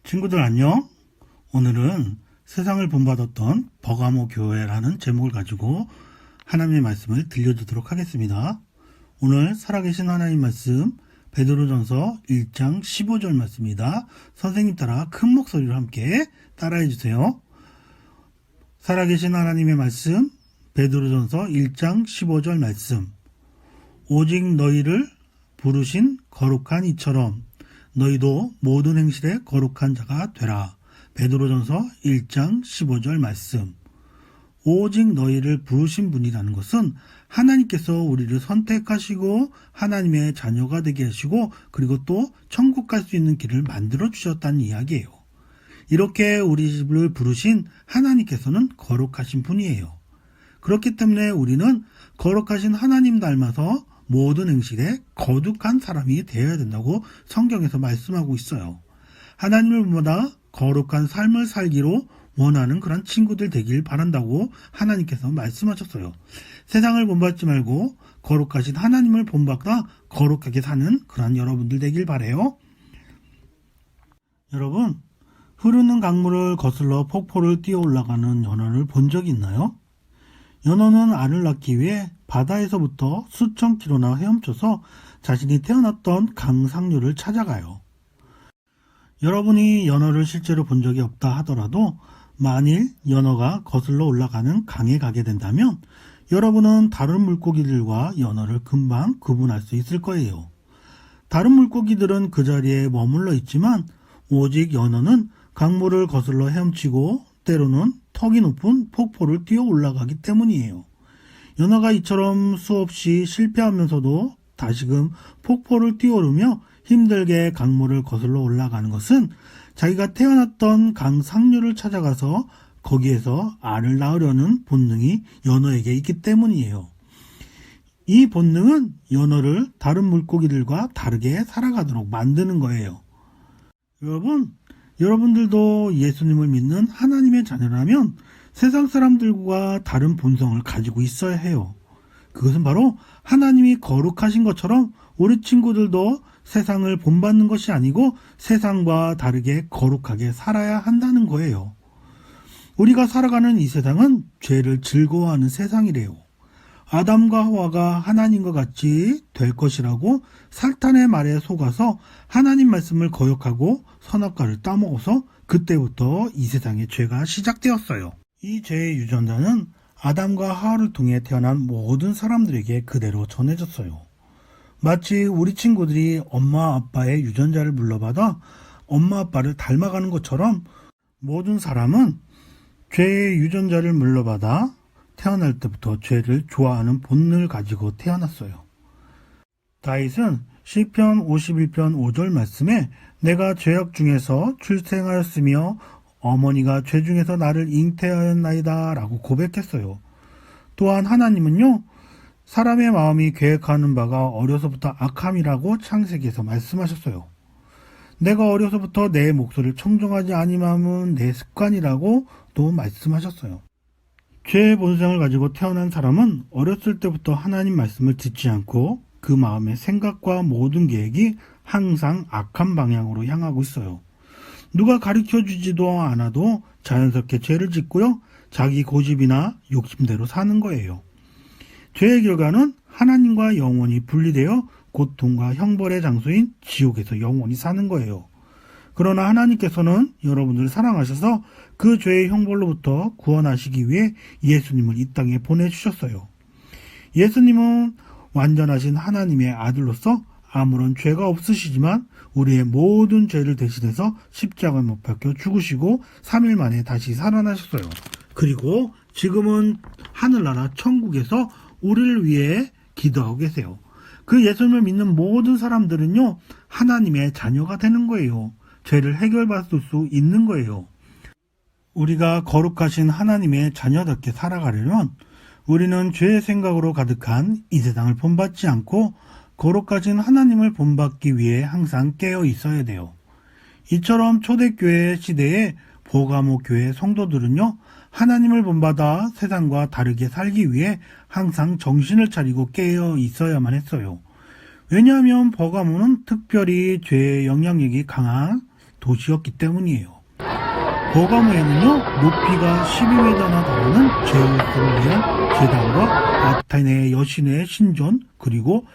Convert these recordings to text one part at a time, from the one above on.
친구들 안녕? 오늘은 세상을 본받았던 버가모 교회라는 제목을 가지고 하나님의 말씀을 들려주도록 하겠습니다. 오늘 살아계신 하나님 말씀 베드로전서 1장 15절 말씀입니다. 선생님 따라 큰 목소리로 함께 따라해 주세요. 살아계신 하나님의 말씀 베드로전서 1장 15절 말씀. 오직 너희를 부르신 거룩한 이처럼 너희도 모든 행실에 거룩한 자가 되라. 베드로전서 1장 15절 말씀. 오직 너희를 부르신 분이라는 것은 하나님께서 우리를 선택하시고 하나님의 자녀가 되게 하시고 그리고 또 천국 갈 수 있는 길을 만들어 주셨다는 이야기예요. 이렇게 우리를 부르신 하나님께서는 거룩하신 분이에요. 그렇기 때문에 우리는 거룩하신 하나님 닮아서 모든 행실에 거룩한 사람이 되어야 된다고 성경에서 말씀하고 있어요. 하나님을 보다 거룩한 삶을 살기로 원하는 그런 친구들 되길 바란다고 하나님께서 말씀하셨어요. 세상을 본받지 말고 거룩하신 하나님을 본받아 거룩하게 사는 그런 여러분들 되길 바라요. 여러분, 흐르는 강물을 거슬러 폭포를 뛰어 올라가는 연어를 본 적이 있나요? 연어는 알을 낳기 위해 바다에서부터 수천 킬로나 헤엄쳐서 자신이 태어났던 강 상류를 찾아가요. 여러분이 연어를 실제로 본 적이 없다 하더라도 만일 연어가 거슬러 올라가는 강에 가게 된다면 여러분은 다른 물고기들과 연어를 금방 구분할 수 있을 거예요. 다른 물고기들은 그 자리에 머물러 있지만 오직 연어는 강물을 거슬러 헤엄치고 때로는 턱이 높은 폭포를 뛰어 올라가기 때문이에요. 연어가 이처럼 수없이 실패하면서도 다시금 폭포를 뛰어오르며 힘들게 강물을 거슬러 올라가는 것은 자기가 태어났던 강 상류를 찾아가서 거기에서 알을 낳으려는 본능이 연어에게 있기 때문이에요. 이 본능은 연어를 다른 물고기들과 다르게 살아가도록 만드는 거예요. 여러분들도 예수님을 믿는 하나님의 자녀라면 세상 사람들과 다른 본성을 가지고 있어야 해요. 그것은 바로 하나님이 거룩하신 것처럼 우리 친구들도 세상을 본받는 것이 아니고 세상과 다르게 거룩하게 살아야 한다는 거예요. 우리가 살아가는 이 세상은 죄를 즐거워하는 세상이래요. 아담과 하와가 하나님과 같이 될 것이라고 사탄의 말에 속아서 하나님 말씀을 거역하고 선악과를 따먹어서 그때부터 이 세상의 죄가 시작되었어요. 이 죄의 유전자는 아담과 하와를 통해 태어난 모든 사람들에게 그대로 전해졌어요. 마치 우리 친구들이 엄마 아빠의 유전자를 물러받아 엄마 아빠를 닮아가는 것처럼 모든 사람은 죄의 유전자를 물러받아 태어날 때부터 죄를 좋아하는 본능을 가지고 태어났어요. 다윗은 시편 51편 5절 말씀에 내가 죄악 중에서 출생하였으며 어머니가 죄 중에서 나를 잉태하였나이다 라고 고백했어요. 또한 하나님은요, 사람의 마음이 계획하는 바가 어려서부터 악함이라고 창세기에서 말씀하셨어요. 내가 어려서부터 내 목소리를 청종하지 아니함은 내 습관이라고 또 말씀하셨어요. 죄의 본성을 가지고 태어난 사람은 어렸을 때부터 하나님 말씀을 듣지 않고 그 마음의 생각과 모든 계획이 항상 악한 방향으로 향하고 있어요. 누가 가르쳐주지도 않아도 자연스럽게 죄를 짓고요. 자기 고집이나 욕심대로 사는 거예요. 죄의 결과는 하나님과 영원히 분리되어 고통과 형벌의 장소인 지옥에서 영원히 사는 거예요. 그러나 하나님께서는 여러분들을 사랑하셔서 그 죄의 형벌로부터 구원하시기 위해 예수님을 이 땅에 보내주셨어요. 예수님은 완전하신 하나님의 아들로서 아무런 죄가 없으시지만 우리의 모든 죄를 대신해서 십자가에 못 박혀 죽으시고 3일 만에 다시 살아나셨어요. 그리고 지금은 하늘나라 천국에서 우리를 위해 기도하고 계세요. 그 예수님을 믿는 모든 사람들은요, 하나님의 자녀가 되는 거예요. 죄를 해결받을 수 있는 거예요. 우리가 거룩하신 하나님의 자녀답게 살아가려면 우리는 죄의 생각으로 가득한 이 세상을 본받지 않고 거룩하신 하나님을 본받기 위해 항상 깨어 있어야 돼요. 이처럼 초대교회 시대에 버가모 교회 성도들은요, 하나님을 본받아 세상과 다르게 살기 위해 항상 정신을 차리고 깨어 있어야만 했어요. 왜냐하면 버가모는 특별히 죄의 영향력이 강한 도시였기 때문이에요. 버가모에는요, 높이가 12m나 달하는 제우스를 위한 제단과 아테네 여신의 신전, 그리고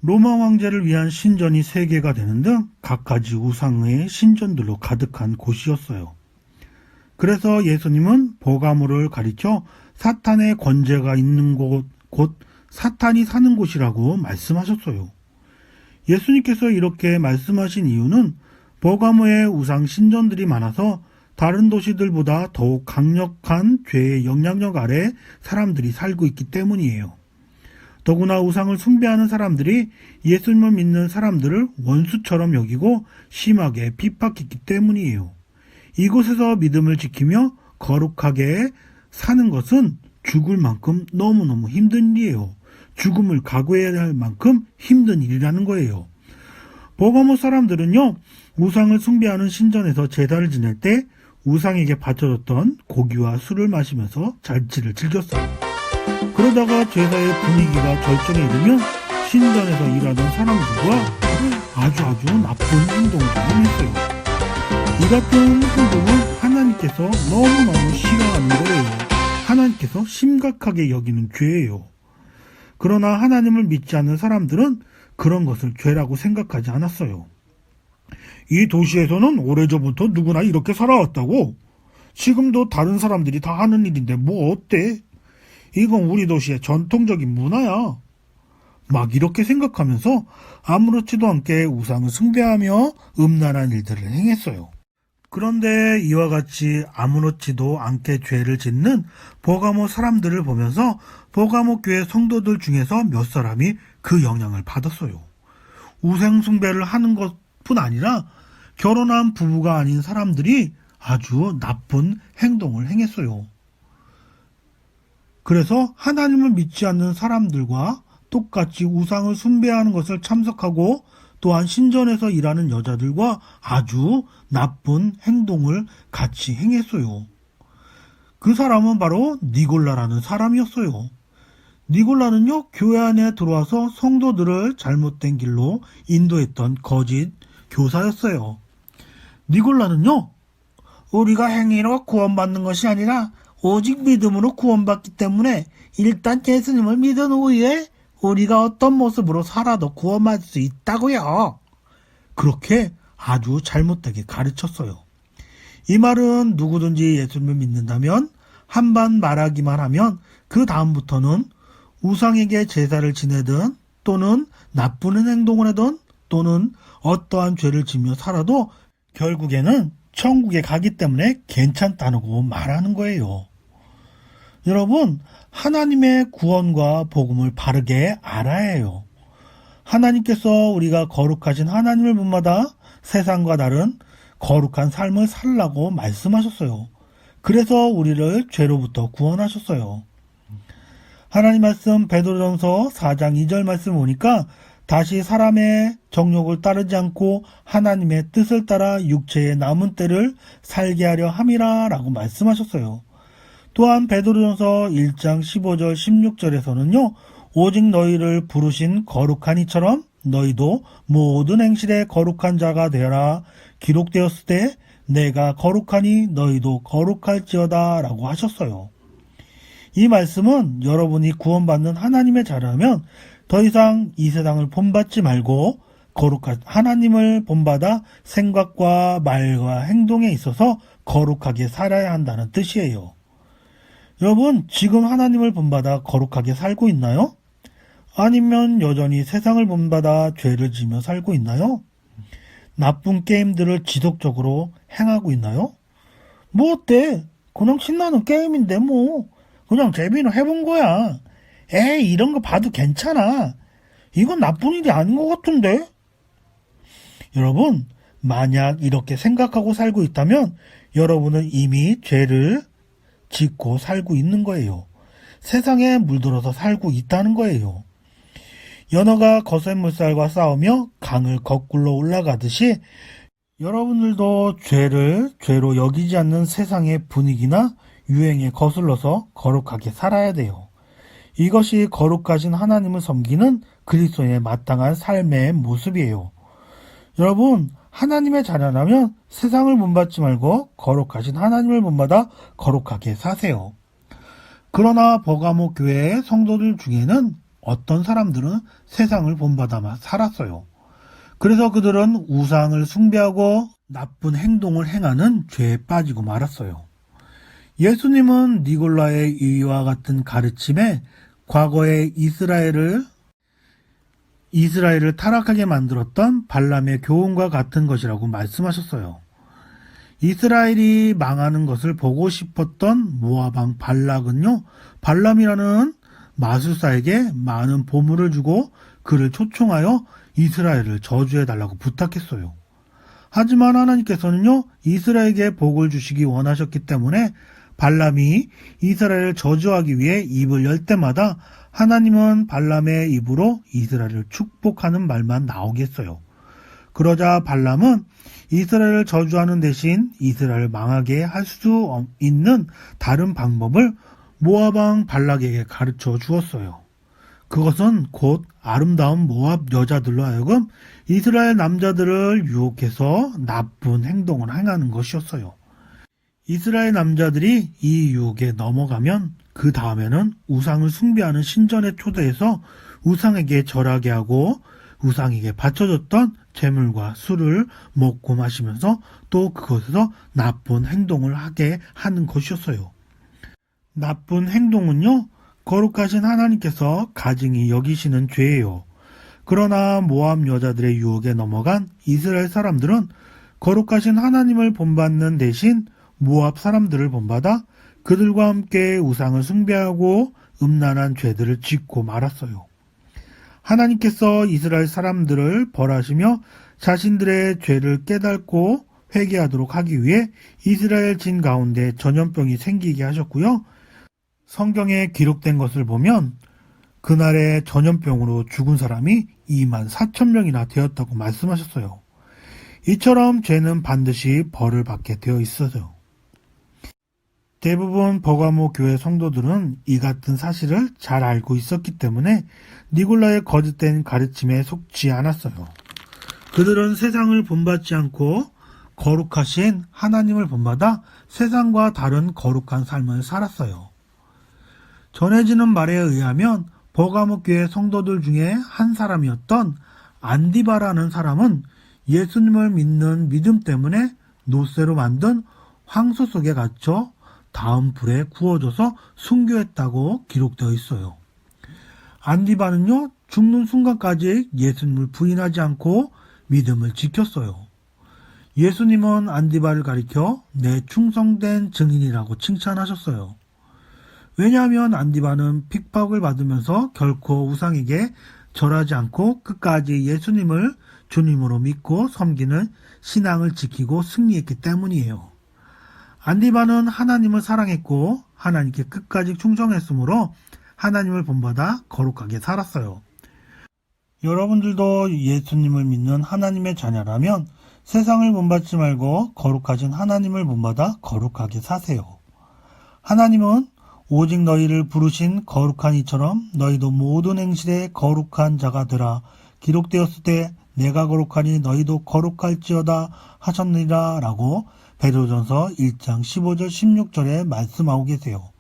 로마 황제를 위한 신전이 3개가 되는 등 갖가지 우상의 신전들로 가득한 곳이었어요. 그래서 예수님은 버가모를 가리켜 사탄의 권세가 있는 곳, 곧 사탄이 사는 곳이라고 말씀하셨어요. 예수님께서 이렇게 말씀하신 이유는 버가모에 우상 신전들이 많아서 다른 도시들보다 더욱 강력한 죄의 영향력 아래 사람들이 살고 있기 때문이에요. 더구나 우상을 숭배하는 사람들이 예수님을 믿는 사람들을 원수처럼 여기고 심하게 핍박했기 때문이에요. 이곳에서 믿음을 지키며 거룩하게 사는 것은 죽을 만큼 너무너무 힘든 일이에요. 죽음을 각오해야 할 만큼 힘든 일이라는 거예요. 버가모 사람들은요, 우상을 숭배하는 신전에서 제사를 지낼 때 우상에게 바쳐졌던 고기와 술을 마시면서 잔치를 즐겼어요. 그러다가 제사의 분위기가 절정에 이르면 신전에서 일하던 사람들과 아주 나쁜 행동을 했어요. 이 같은 행동은 하나님께서 너무너무 싫어하는 거예요. 하나님께서 심각하게 여기는 죄예요. 그러나 하나님을 믿지 않는 사람들은 그런 것을 죄라고 생각하지 않았어요. 이 도시에서는 오래전부터 누구나 이렇게 살아왔다고. 지금도 다른 사람들이 다 하는 일인데 뭐 어때? 이건 우리 도시의 전통적인 문화야. 막 이렇게 생각하면서 아무렇지도 않게 우상을 숭배하며 음란한 일들을 행했어요. 그런데 이와 같이 아무렇지도 않게 죄를 짓는 버가모 사람들을 보면서 버가모 교회 성도들 중에서 몇 사람이 그 영향을 받았어요. 우상 숭배를 하는 것뿐 아니라 결혼한 부부가 아닌 사람들이 아주 나쁜 행동을 행했어요. 그래서 하나님을 믿지 않는 사람들과 똑같이 우상을 숭배하는 것을 참석하고 또한 신전에서 일하는 여자들과 아주 나쁜 행동을 같이 행했어요. 그 사람은 바로 니골라라는 사람이었어요. 니골라는요, 교회 안에 들어와서 성도들을 잘못된 길로 인도했던 거짓 교사였어요. 니골라는요, 우리가 행위로 구원받는 것이 아니라 오직 믿음으로 구원받기 때문에 일단 예수님을 믿은 후에 우리가 어떤 모습으로 살아도 구원받을 수 있다고요. 그렇게 아주 잘못되게 가르쳤어요. 이 말은 누구든지 예수님을 믿는다면 한번 말하기만 하면 그 다음부터는 우상에게 제사를 지내든 또는 나쁜 행동을 하든 또는 어떠한 죄를 지며 살아도 결국에는 천국에 가기 때문에 괜찮다고 말하는 거예요. 여러분, 하나님의 구원과 복음을 바르게 알아야 해요. 하나님께서 우리가 거룩하신 하나님을 본받아 세상과 다른 거룩한 삶을 살라고 말씀하셨어요. 그래서 우리를 죄로부터 구원하셨어요. 하나님 말씀 베드로전서 4장 2절 말씀 보니까 다시 사람의 정욕을 따르지 않고 하나님의 뜻을 따라 육체의 남은 때를 살게 하려 함이라 라고 말씀하셨어요. 또한 베드로전서 1장 15절 16절에서는요. 오직 너희를 부르신 거룩한 이처럼 너희도 모든 행실에 거룩한 자가 되어라. 기록되었을 때 내가 거룩하니 너희도 거룩할지어다 라고 하셨어요. 이 말씀은 여러분이 구원받는 하나님의 자라면 더 이상 이 세상을 본받지 말고 거룩한 하나님을 본받아 생각과 말과 행동에 있어서 거룩하게 살아야 한다는 뜻이에요. 여러분, 지금 하나님을 본받아 거룩하게 살고 있나요? 아니면 여전히 세상을 본받아 죄를 지며 살고 있나요? 나쁜 게임들을 지속적으로 행하고 있나요? 뭐 어때? 그냥 신나는 게임인데 뭐 그냥 재미로 해본 거야. 에이, 이런 거 봐도 괜찮아. 이건 나쁜 일이 아닌 것 같은데? 여러분, 만약 이렇게 생각하고 살고 있다면 여러분은 이미 죄를 짓고 살고 있는 거예요. 세상에 물들어서 살고 있다는 거예요. 연어가 거센물살과 싸우며 강을 거꾸로 올라가듯이 여러분들도 죄를 죄로 여기지 않는 세상의 분위기나 유행에 거슬러서 거룩하게 살아야 돼요. 이것이 거룩하신 하나님을 섬기는 그리스도인의 마땅한 삶의 모습이에요. 여러분, 하나님의 자녀라면 세상을 본받지 말고 거룩하신 하나님을 본받아 거룩하게 사세요. 그러나 버가모 교회의 성도들 중에는 어떤 사람들은 세상을 본받아 살았어요. 그래서 그들은 우상을 숭배하고 나쁜 행동을 행하는 죄에 빠지고 말았어요. 예수님은 니골라의 이와 같은 가르침에 과거에 이스라엘을 타락하게 만들었던 발람의 교훈과 같은 것이라고 말씀하셨어요. 이스라엘이 망하는 것을 보고 싶었던 모압 왕 발락은요, 발람이라는 마술사에게 많은 보물을 주고 그를 초청하여 이스라엘을 저주해달라고 부탁했어요. 하지만 하나님께서는요, 이스라엘에게 복을 주시기 원하셨기 때문에 발람이 이스라엘을 저주하기 위해 입을 열 때마다 하나님은 발람의 입으로 이스라엘을 축복하는 말만 나오게 했어요. 그러자 발람은 이스라엘을 저주하는 대신 이스라엘을 망하게 할 수 있는 다른 방법을 모압 왕 발락에게 가르쳐 주었어요. 그것은 곧 아름다운 모압 여자들로 하여금 이스라엘 남자들을 유혹해서 나쁜 행동을 행하는 것이었어요. 이스라엘 남자들이 이 유혹에 넘어가면 그 다음에는 우상을 숭배하는 신전에 초대해서 우상에게 절하게 하고 우상에게 바쳐줬던 재물과 술을 먹고 마시면서 또 그것에서 나쁜 행동을 하게 하는 것이었어요. 나쁜 행동은요, 거룩하신 하나님께서 가증히 여기시는 죄예요. 그러나 모압 여자들의 유혹에 넘어간 이스라엘 사람들은 거룩하신 하나님을 본받는 대신 모압 사람들을 본받아 그들과 함께 우상을 숭배하고 음란한 죄들을 짓고 말았어요. 하나님께서 이스라엘 사람들을 벌하시며 자신들의 죄를 깨닫고 회개하도록 하기 위해 이스라엘 진 가운데 전염병이 생기게 하셨고요. 성경에 기록된 것을 보면 그날에 전염병으로 죽은 사람이 2만 4천 명이나 되었다고 말씀하셨어요. 이처럼 죄는 반드시 벌을 받게 되어 있어요. 대부분 버가모 교회 성도들은 이 같은 사실을 잘 알고 있었기 때문에 니골라의 거짓된 가르침에 속지 않았어요. 그들은 세상을 본받지 않고 거룩하신 하나님을 본받아 세상과 다른 거룩한 삶을 살았어요. 전해지는 말에 의하면 버가모 교회 성도들 중에 한 사람이었던 안디바라는 사람은 예수님을 믿는 믿음 때문에 노쇠로 만든 황소 속에 갇혀 다음 불에 구워져서 순교했다고 기록되어 있어요. 안디바는요, 죽는 순간까지 예수님을 부인하지 않고 믿음을 지켰어요. 예수님은 안디바를 가리켜 내 충성된 증인이라고 칭찬하셨어요. 왜냐하면 안디바는 핍박을 받으면서 결코 우상에게 절하지 않고 끝까지 예수님을 주님으로 믿고 섬기는 신앙을 지키고 승리했기 때문이에요. 안디바는 하나님을 사랑했고 하나님께 끝까지 충성했으므로 하나님을 본받아 거룩하게 살았어요. 여러분들도 예수님을 믿는 하나님의 자녀라면 세상을 본받지 말고 거룩하신 하나님을 본받아 거룩하게 사세요. 하나님은 오직 너희를 부르신 거룩한 이처럼 너희도 모든 행실에 거룩한 자가 되라. 기록되었을 때 내가 거룩하니 너희도 거룩할지어다 하셨느니라 라고 베드로전서 1장 15절 16절에 말씀하고 계세요.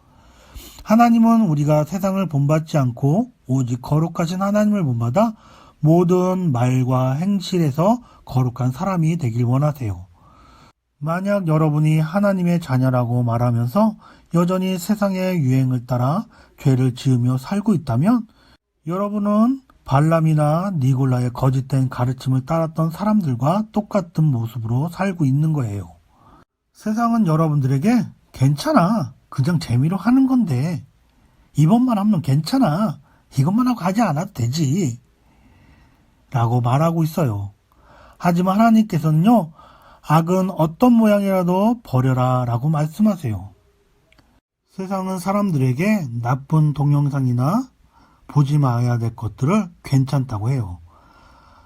하나님은 우리가 세상을 본받지 않고 오직 거룩하신 하나님을 본받아 모든 말과 행실에서 거룩한 사람이 되길 원하세요. 만약 여러분이 하나님의 자녀라고 말하면서 여전히 세상의 유행을 따라 죄를 지으며 살고 있다면 여러분은 발람이나 니골라의 거짓된 가르침을 따랐던 사람들과 똑같은 모습으로 살고 있는 거예요. 세상은 여러분들에게 괜찮아, 그냥 재미로 하는 건데 이번만 하면 괜찮아, 이것만 하고 하지 않아도 되지 라고 말하고 있어요. 하지만 하나님께서는요, 악은 어떤 모양이라도 버려라 라고 말씀하세요. 세상은 사람들에게 나쁜 동영상이나 보지 마야 될 것들을 괜찮다고 해요.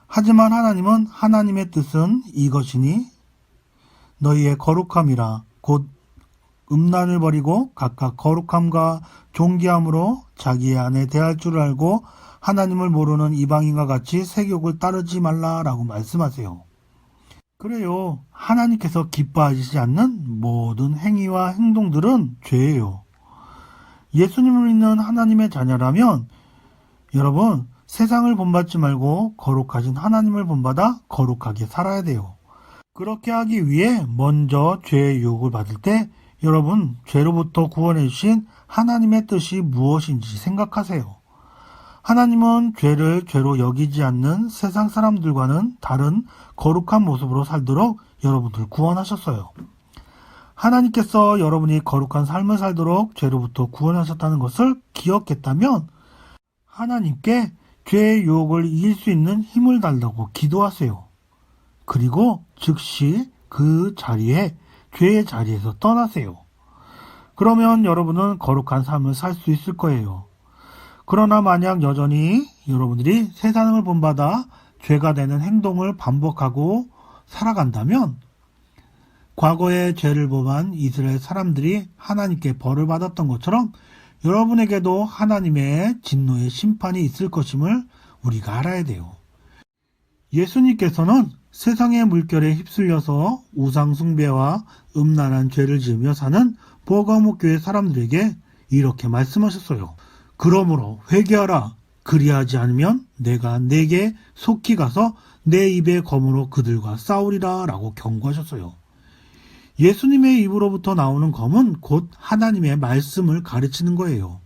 하지만 하나님은 하나님의 뜻은 이것이니 너희의 거룩함이라 곧 음란을 버리고 각각 거룩함과 존귀함으로 자기의 아내 대할 줄 알고 하나님을 모르는 이방인과 같이 세욕을 따르지 말라라고 말씀하세요. 그래요. 하나님께서 기뻐하시지 않는 모든 행위와 행동들은 죄예요. 예수님을 믿는 하나님의 자녀라면 여러분 세상을 본받지 말고 거룩하신 하나님을 본받아 거룩하게 살아야 돼요. 그렇게 하기 위해 먼저 죄의 유혹을 받을 때 여러분 죄로부터 구원해 주신 하나님의 뜻이 무엇인지 생각하세요. 하나님은 죄를 죄로 여기지 않는 세상 사람들과는 다른 거룩한 모습으로 살도록 여러분들 구원하셨어요. 하나님께서 여러분이 거룩한 삶을 살도록 죄로부터 구원하셨다는 것을 기억했다면 하나님께 죄의 유혹을 이길 수 있는 힘을 달라고 기도하세요. 그리고 즉시 그 자리에 죄의 자리에서 떠나세요. 그러면 여러분은 거룩한 삶을 살 수 있을 거예요. 그러나 만약 여전히 여러분들이 세상을 본받아 죄가 되는 행동을 반복하고 살아간다면 과거에 죄를 범한 이스라엘 사람들이 하나님께 벌을 받았던 것처럼 여러분에게도 하나님의 진노의 심판이 있을 것임을 우리가 알아야 돼요. 예수님께서는 세상의 물결에 휩쓸려서 우상 숭배와 음란한 죄를 지으며 사는 버가모 교회 사람들에게 이렇게 말씀하셨어요. 그러므로 회개하라. 그리하지 않으면 내가 내게 속히 가서 내 입의 검으로 그들과 싸우리라 라고 경고하셨어요. 예수님의 입으로부터 나오는 검은 곧 하나님의 말씀을 가르치는 거예요.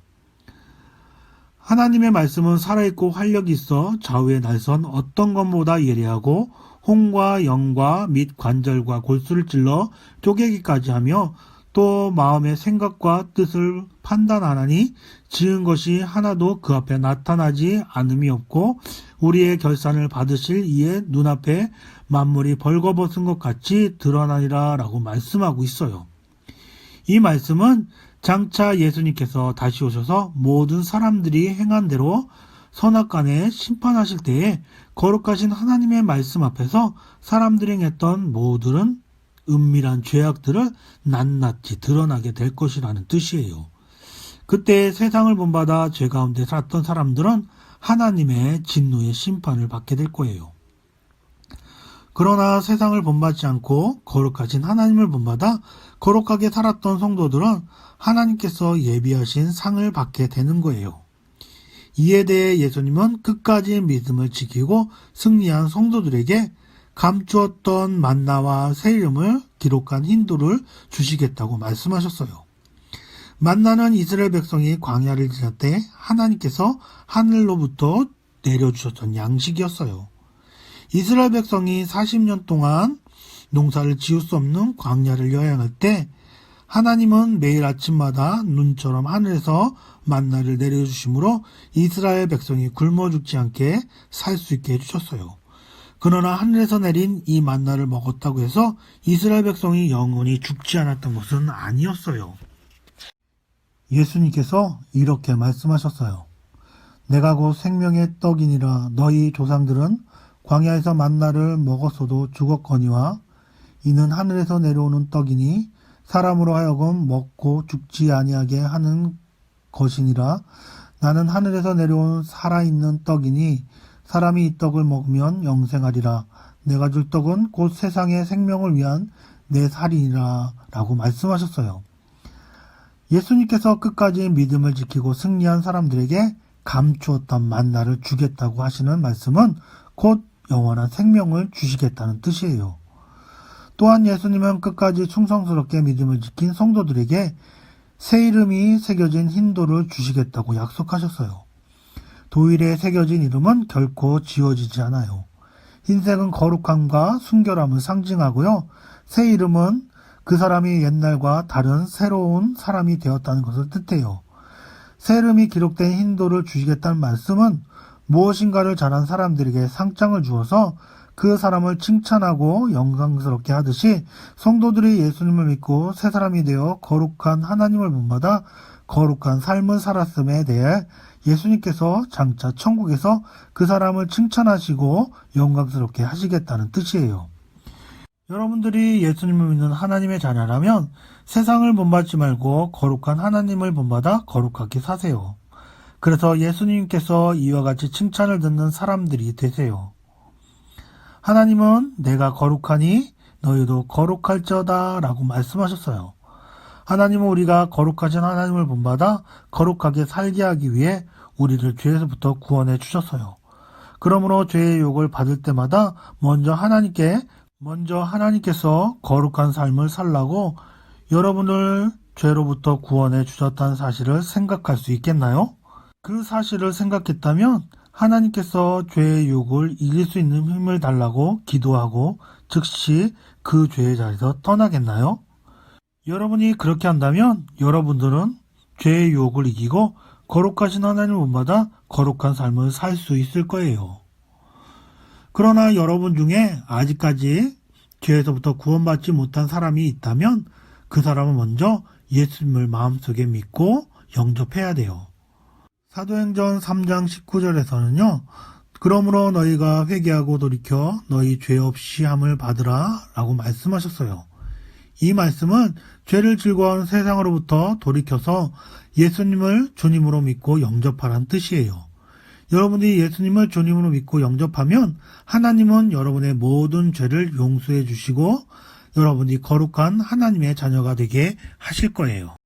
하나님의 말씀은 살아있고 활력이 있어 좌우에 날선 어떤 검보다 예리하고 홍과 영과 및 관절과 골수를 찔러 쪼개기까지 하며 또 마음의 생각과 뜻을 판단하나니 지은 것이 하나도 그 앞에 나타나지 않음이 없고 우리의 결산을 받으실 이의 눈앞에 만물이 벌거벗은 것 같이 드러나리라 라고 말씀하고 있어요. 이 말씀은 장차 예수님께서 다시 오셔서 모든 사람들이 행한 대로 선악간에 심판하실 때에 거룩하신 하나님의 말씀 앞에서 사람들이 행했던 모든 은밀한 죄악들을 낱낱이 드러나게 될 것이라는 뜻이에요. 그때 세상을 본받아 죄 가운데 살았던 사람들은 하나님의 진노의 심판을 받게 될 거예요. 그러나 세상을 본받지 않고 거룩하신 하나님을 본받아 거룩하게 살았던 성도들은 하나님께서 예비하신 상을 받게 되는 거예요. 이에 대해 예수님은 끝까지 믿음을 지키고 승리한 성도들에게 감추었던 만나와 새 이름을 기록한 흰돌을 주시겠다고 말씀하셨어요. 만나는 이스라엘 백성이 광야를 지날 때 하나님께서 하늘로부터 내려주셨던 양식이었어요. 이스라엘 백성이 40년 동안 농사를 지을 수 없는 광야를 여행할 때 하나님은 매일 아침마다 눈처럼 하늘에서 만나를 내려주심으로 이스라엘 백성이 굶어 죽지 않게 살 수 있게 해주셨어요. 그러나 하늘에서 내린 이 만나를 먹었다고 해서 이스라엘 백성이 영원히 죽지 않았던 것은 아니었어요. 예수님께서 이렇게 말씀하셨어요. 내가 곧 생명의 떡이니라. 너희 조상들은 광야에서 만나를 먹었어도 죽었거니와 이는 하늘에서 내려오는 떡이니 사람으로 하여금 먹고 죽지 아니하게 하는 것이니라. 나는 하늘에서 내려온 살아있는 떡이니 사람이 이 떡을 먹으면 영생하리라. 내가 줄 떡은 곧 세상의 생명을 위한 내 살이니라 라고 말씀하셨어요. 예수님께서 끝까지 믿음을 지키고 승리한 사람들에게 감추었던 만나를 주겠다고 하시는 말씀은 곧 영원한 생명을 주시겠다는 뜻이에요. 또한 예수님은 끝까지 충성스럽게 믿음을 지킨 성도들에게 새 이름이 새겨진 흰돌을 주시겠다고 약속하셨어요. 도일에 새겨진 이름은 결코 지워지지 않아요. 흰색은 거룩함과 순결함을 상징하고요. 새 이름은 그 사람이 옛날과 다른 새로운 사람이 되었다는 것을 뜻해요. 새 이름이 기록된 흰돌을 주시겠다는 말씀은 무엇인가를 잘한 사람들에게 상장을 주어서 그 사람을 칭찬하고 영광스럽게 하듯이 성도들이 예수님을 믿고 새 사람이 되어 거룩한 하나님을 본받아 거룩한 삶을 살았음에 대해 예수님께서 장차 천국에서 그 사람을 칭찬하시고 영광스럽게 하시겠다는 뜻이에요. 여러분들이 예수님을 믿는 하나님의 자녀라면 세상을 본받지 말고 거룩한 하나님을 본받아 거룩하게 사세요. 그래서 예수님께서 이와 같이 칭찬을 듣는 사람들이 되세요. 하나님은 내가 거룩하니 너희도 거룩할지어다 라고 말씀하셨어요. 하나님은 우리가 거룩하신 하나님을 본받아 거룩하게 살게 하기 위해 우리를 죄에서부터 구원해 주셨어요. 그러므로 죄의 유혹을 받을 때마다 먼저 하나님께서 거룩한 삶을 살라고 여러분을 죄로부터 구원해 주셨다는 사실을 생각할 수 있겠나요? 그 사실을 생각했다면 하나님께서 죄의 유혹을 이길 수 있는 힘을 달라고 기도하고 즉시 그 죄의 자리에서 떠나겠나요? 여러분이 그렇게 한다면 여러분들은 죄의 유혹을 이기고 거룩하신 하나님을 본받아 거룩한 삶을 살 수 있을 거예요. 그러나 여러분 중에 아직까지 죄에서부터 구원받지 못한 사람이 있다면 그 사람은 먼저 예수님을 마음속에 믿고 영접해야 돼요. 사도행전 3장 19절에서는요. 그러므로 너희가 회개하고 돌이켜 너희 죄 없이 함을 받으라 라고 말씀하셨어요. 이 말씀은 죄를 즐거워하는 세상으로부터 돌이켜서 예수님을 주님으로 믿고 영접하라는 뜻이에요. 여러분이 예수님을 주님으로 믿고 영접하면 하나님은 여러분의 모든 죄를 용서해 주시고 여러분이 거룩한 하나님의 자녀가 되게 하실 거예요.